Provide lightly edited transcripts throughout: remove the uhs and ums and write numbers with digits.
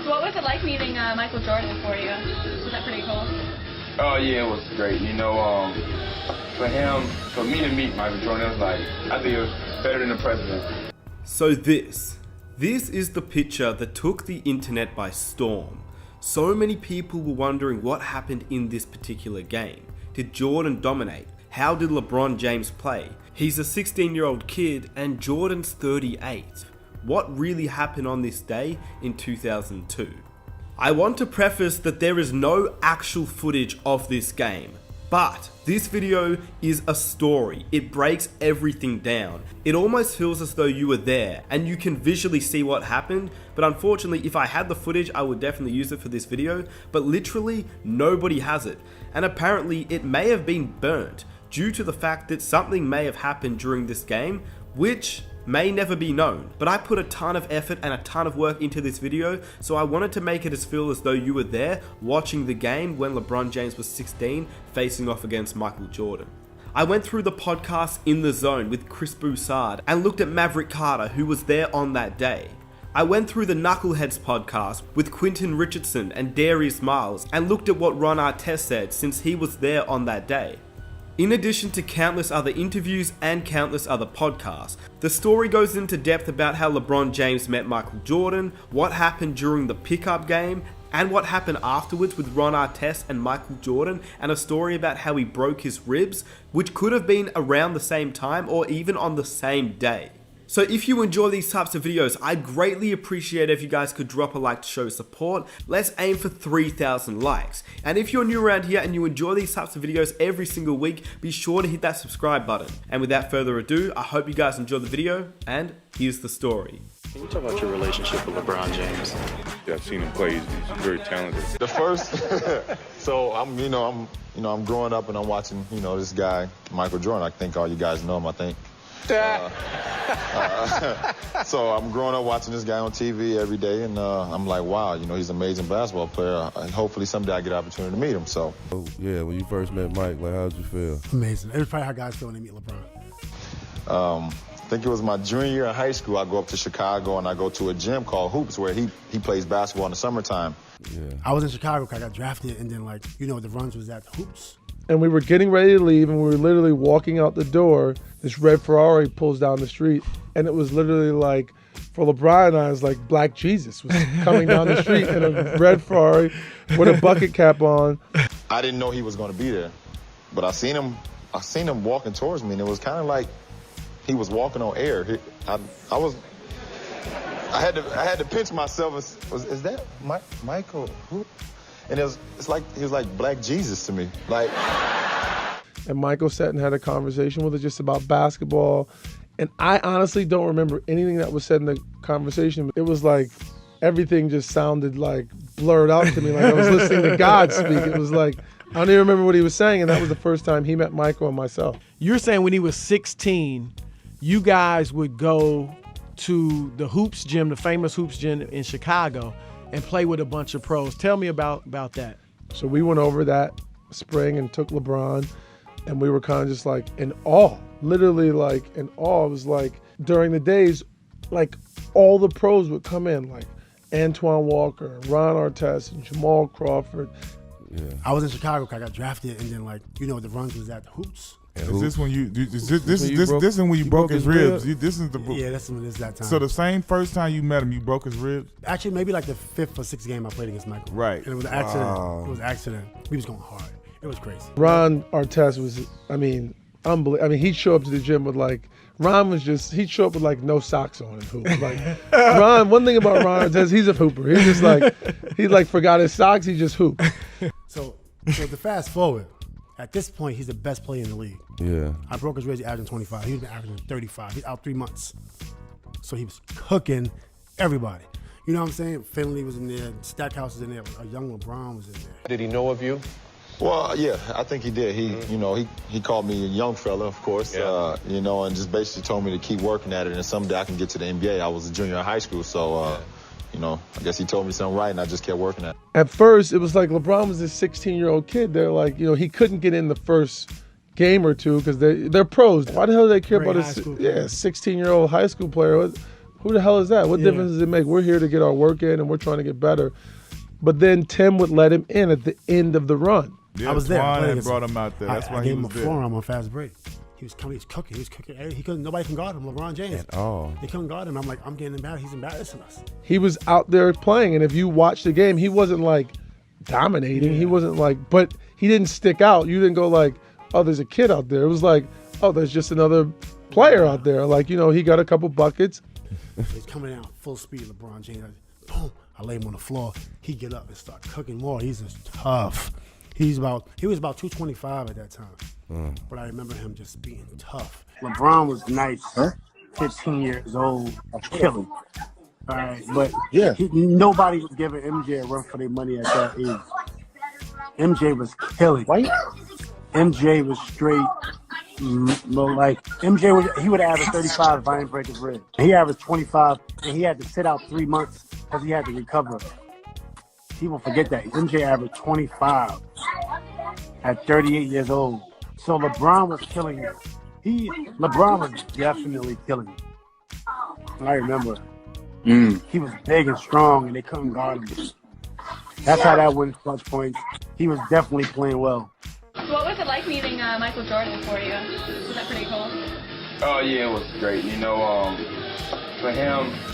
So what was it like meeting Michael Jordan for you? Was that pretty cool? Oh, yeah, it was great. You know, for me to meet Michael Jordan, it was like, I think it was better than the president. So this is the picture that took the internet by storm. So many people were wondering what happened in this particular game. Did Jordan dominate? How did LeBron James play? He's a 16-year-old kid and Jordan's 38. What really happened on this day in 2002? I want to preface that there is no actual footage of this game, but this video is a story. It breaks everything down. It almost feels as though you were there and you can visually see what happened, but unfortunately if I had the footage I would definitely use it for this video, but literally nobody has it. And apparently it may have been burnt due to the fact that something may have happened during this game, which may never be known. But I put a ton of effort and a ton of work into this video, so I wanted to make it feel as though you were there watching the game when LeBron James was 16 facing off against Michael Jordan. I went through the podcast In the Zone with Chris Broussard and looked at Maverick Carter, who was there on that day. I went through the Knuckleheads podcast with Quentin Richardson and Darius Miles and looked at what Ron Artest said since he was there on that day. In addition to countless other interviews and countless other podcasts, the story goes into depth about how LeBron James met Michael Jordan, what happened during the pickup game, and what happened afterwards with Ron Artest and Michael Jordan, and a story about how he broke his ribs, which could have been around the same time or even on the same day. So if you enjoy these types of videos, I'd greatly appreciate if you guys could drop a like to show support. Let's aim for 3,000 likes. And if you're new around here and you enjoy these types of videos every single week, be sure to hit that subscribe button. And without further ado, I hope you guys enjoyed the video, and here's the story. Can you talk about your relationship with LeBron James? Yeah, I've seen him play. He's very talented. The first, so I'm growing up and I'm watching, this guy, Michael Jordan. I think all you guys know him, I think. So I'm growing up watching this guy on TV every day, and I'm like, wow, he's an amazing basketball player, and hopefully someday I get an opportunity to meet him. So, yeah, when you first met Mike, like, how did you feel? Amazing. It was probably how guys feel when they meet LeBron. I think it was my junior year in high school. I go up to Chicago and I go to a gym called Hoops where he plays basketball in the summertime. Yeah. I was in Chicago because I got drafted, and then the runs was at Hoops. And we were getting ready to leave, and we were literally walking out the door. This red Ferrari pulls down the street, and it was literally like, for LeBron and I, it was like Black Jesus was coming down the street in a red Ferrari with a bucket cap on. I didn't know he was going to be there, but I seen him walking towards me, and it was kind of like he was walking on air. I had to pinch myself. Is that Michael? Who? And it's like he was like Black Jesus to me. Like. And Michael sat and had a conversation with us just about basketball. And I honestly don't remember anything that was said in the conversation. It was like everything just sounded like blurred out to me, like I was listening to God speak. It was like, I don't even remember what he was saying, and that was the first time he met Michael and myself. You're saying when he was 16, you guys would go to the Hoops gym, the famous Hoops gym in Chicago, and play with a bunch of pros. Tell me about that. So we went over that spring and took LeBron, and we were kind of just like in awe, literally like in awe. It was like during the days, like all the pros would come in, like Antoine Walker, Ron Artest, and Jamal Crawford. Yeah. I was in Chicago because I got drafted, and then the runs was at Hoops. Is this when this is when you broke his ribs? This is the Yeah, that's that time. So the same first time you met him, you broke his ribs? Actually, maybe like the 5th or 6th game I played against Michael. Right. And it was an accident. Wow. It was an accident. He was going hard. It was crazy. Ron Artest was, unbelievable. He'd show up to the gym with he'd show up with like no socks on and hoop. Like Ron, one thing about Ron Artest, he's a hooper. He's just like, he forgot his socks, he just hooped. So to fast forward, at this point, he's the best player in the league. Yeah. I broke his ribs averaging 25. He was averaging 35. He's out 3 months. So he was cooking everybody. You know what I'm saying? Finley was in there. Stackhouse was in there. A young LeBron was in there. Did he know of you? Well, yeah, I think he did. He called me a young fella, of course, Yeah. and just basically told me to keep working at it, and someday I can get to the NBA. I was a junior in high school, so, I guess he told me something right, and I just kept working at it. At first, it was like LeBron was this 16-year-old kid. They're like, he couldn't get in the first game or two because they're pros. Why the hell do they care about a 16-year-old high school player? Who the hell is that? What difference does it make? We're here to get our work in and we're trying to get better. But then Tim would let him in at the end of the run. Yeah, I was there. Twan had brought him out there. That's why I he gave him was a there. forearm on fast break. He was coming. He was cooking. He couldn't. Nobody can guard him. LeBron James. At all. They couldn't guard him. I'm like, I'm getting embarrassed. He's embarrassing us. He was out there playing, and if you watch the game, he wasn't like dominating. He wasn't like, but he didn't stick out. You didn't go like, oh, there's a kid out there. It was like, oh, there's just another player out there. Like, you know, he got a couple buckets. He's coming down full speed. LeBron James. Boom. I lay him on the floor. He get up and start cooking more. He's just tough. He was about 225 at that time. But I remember him just being tough. LeBron was nice, 15 years old, killing. All right, but nobody was giving MJ a run for their money at that age. MJ was killing. MJ was straight. Like MJ he would average 35 if I didn't break his rib. He averaged 25, and he had to sit out 3 months because he had to recover. People forget that MJ averaged 25 at 38 years old. So LeBron was killing him. LeBron was definitely killing him. I remember. He was big and strong, and they couldn't guard him. That's how that wins clutch points. He was definitely playing well. What was it like meeting Michael Jordan for you? Was that pretty cool? Oh yeah, it was great. You know,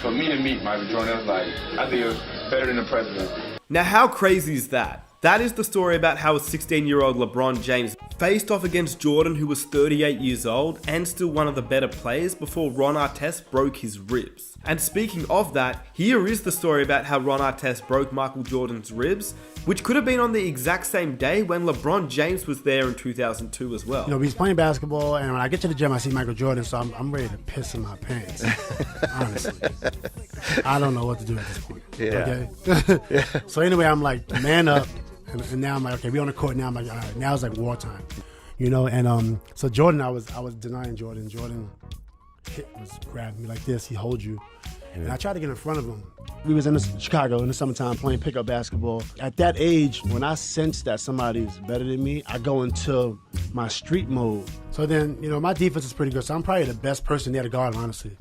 for me to meet Michael Jordan, it was like, I think it was better than the president. Now, how crazy is that? That is the story about how a 16-year-old LeBron James faced off against Jordan, who was 38 years old and still one of the better players, before Ron Artest broke his ribs. And speaking of that, here is the story about how Ron Artest broke Michael Jordan's ribs, which could have been on the exact same day when LeBron James was there in 2002 as well. You know, he's playing basketball, and when I get to the gym, I see Michael Jordan, so I'm ready to piss in my pants. Honestly. I don't know what to do at this point. Okay? So anyway, I'm like, man up. And now I'm like, okay, we on the court now. I'm like, all right, now it's like wartime, you know. And so Jordan, I was denying Jordan. Jordan was grabbing me like this. He holds you, and I tried to get in front of him. We was in Chicago in the summertime playing pickup basketball. At that age, when I sense that somebody's better than me, I go into my street mode. So then, you know, my defense is pretty good. So I'm probably the best person there to guard him, honestly.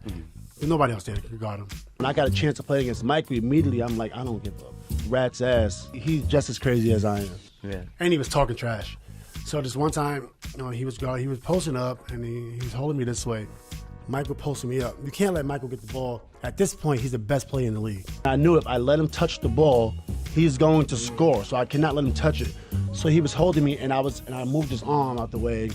There's nobody else there to guard him. When I got a chance to play against Michael, immediately I'm like, I don't give a rat's ass. He's just as crazy as I am. Yeah. And he was talking trash. So this one time, you know, he was posting up and he was holding me this way. Michael posted me up. You can't let Michael get the ball. At this point, he's the best player in the league. I knew if I let him touch the ball, he's going to score. So I cannot let him touch it. So he was holding me, and I moved his arm out the way.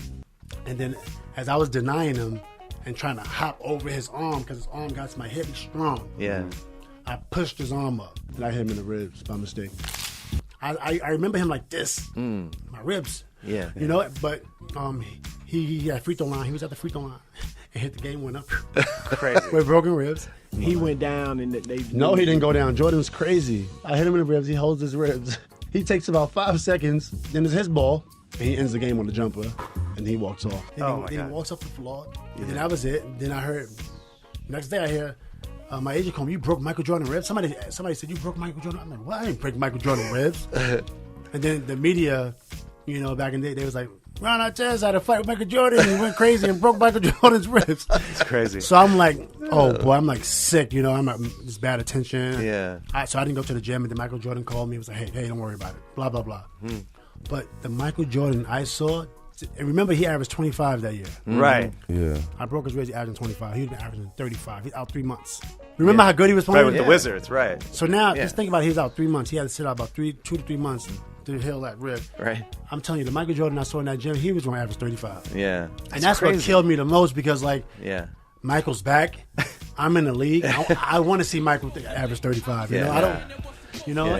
And then as I was denying him and trying to hop over his arm because his arm got to my hip, he's strong. Yeah. I pushed his arm up, and I hit him in the ribs by mistake. I remember him like this, my ribs. Yeah. You know, but he had free throw line. He was at the free throw line and hit the game winner. Crazy. With broken ribs. He went down and they. No, he didn't go down. Jordan's crazy. I hit him in the ribs. He holds his ribs. He takes about 5 seconds. Then it's his ball. And he ends the game on the jumper, and he walks off. Then he walks off the floor. Yeah. And then that was it. Then I heard, next day I hear, my agent called me, you broke Michael Jordan ribs? Somebody said, you broke Michael Jordan? I'm like, what? I didn't break Michael Jordan ribs. And then the media, you know, back in the day, they was like, Ron Artest had a fight with Michael Jordan, and he went crazy and broke Michael Jordan's ribs. It's crazy. So I'm like, oh boy, I'm like sick, you know, I'm like, this bad attention. Yeah. So I didn't go to the gym, and then Michael Jordan called me and was like, hey, don't worry about it, blah, blah, blah. But the Michael Jordan I saw, and remember he averaged 25 that year. Right. Yeah. I broke his ribs, he averaged 25. He was averaging 35. He's out 3 months. Remember how good he was playing? Right, with the Wizards, right. So now, just think about it. He was out 3 months. He had to sit out about 2 to 3 months to heal that rib. Right. I'm telling you, the Michael Jordan I saw in that gym, he was going to average 35. Yeah. And that's crazy. What killed me the most because, like, Michael's back. I'm in the league. I want to see Michael average 35. You know, I don't. You know,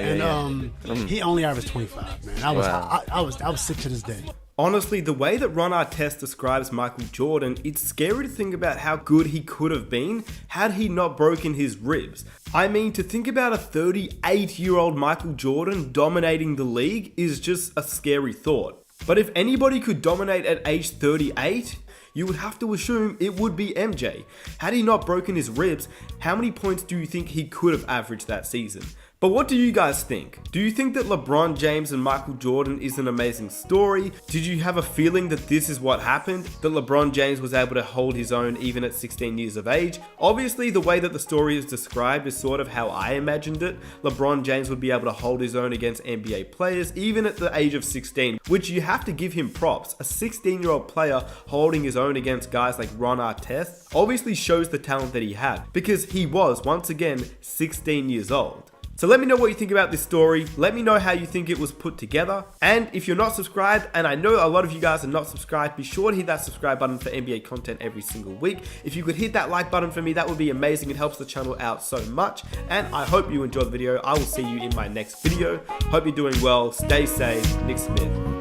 he only averaged 25, man. I was sick to this day. Honestly, the way that Ron Artest describes Michael Jordan, it's scary to think about how good he could have been had he not broken his ribs. I mean, to think about a 38-year-old Michael Jordan dominating the league is just a scary thought. But if anybody could dominate at age 38, you would have to assume it would be MJ. Had he not broken his ribs, how many points do you think he could have averaged that season? But what do you guys think? Do you think that LeBron James and Michael Jordan is an amazing story? Did you have a feeling that this is what happened? That LeBron James was able to hold his own even at 16 years of age? Obviously, the way that the story is described is sort of how I imagined it. LeBron James would be able to hold his own against NBA players even at the age of 16, which you have to give him props. A 16-year-old player holding his own against guys like Ron Artest obviously shows the talent that he had, because he was, once again, 16 years old. So let me know what you think about this story. Let me know how you think it was put together. And if you're not subscribed, and I know a lot of you guys are not subscribed, be sure to hit that subscribe button for NBA content every single week. If you could hit that like button for me, that would be amazing. It helps the channel out so much. And I hope you enjoyed the video. I will see you in my next video. Hope you're doing well. Stay safe. Nick Smith.